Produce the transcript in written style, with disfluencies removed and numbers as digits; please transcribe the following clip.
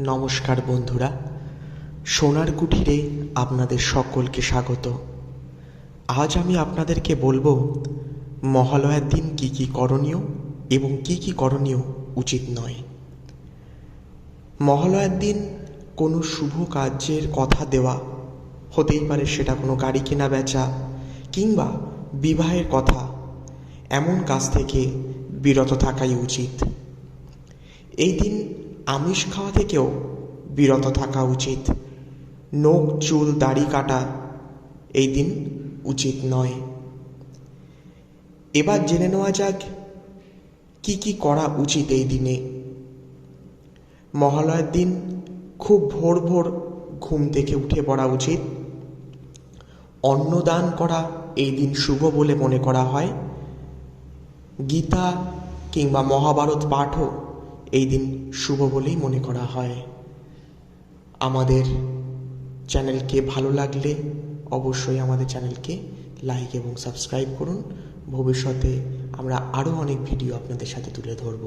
নমস্কার বন্ধুরা, সোনার কুঠিরে আপনাদের সকলকে স্বাগত। আজ আমি আপনাদেরকে বলবো মহালয়ার দিন কি কি করণীয় এবং কি কি করণীয় উচিত নয়। মহালয়ার দিন কোনো শুভ কার্যের কথা দেওয়া, হতেই পারে সেটা কোনো গাড়ি কেনা বেচা কিংবা বিবাহের কথা, এমন কাজ থেকে বিরত থাকাই উচিত। এই দিন আমিষ খাওয়া থেকেও বিরত থাকা উচিত। নখ চুল দাড়ি কাটা এই দিন উচিত নয়। এবার জেনে নেওয়া যাক কি কি করা উচিত এই দিনে। মহালয়ার দিন খুব ভোর ভোর ঘুম থেকে উঠে পড়া উচিত। অন্নদান করা এই দিন শুভ বলে মনে করা হয়। গীতা কিংবা মহাভারত পাঠও এই দিন শুভ বলেই মনে করা হয়। আমাদের চ্যানেলকে ভালো লাগলে অবশ্যই আমাদের চ্যানেলকে লাইক এবং সাবস্ক্রাইব করুন। ভবিষ্যতে আমরা আরও অনেক ভিডিও আপনাদের সাথে তুলে ধরব।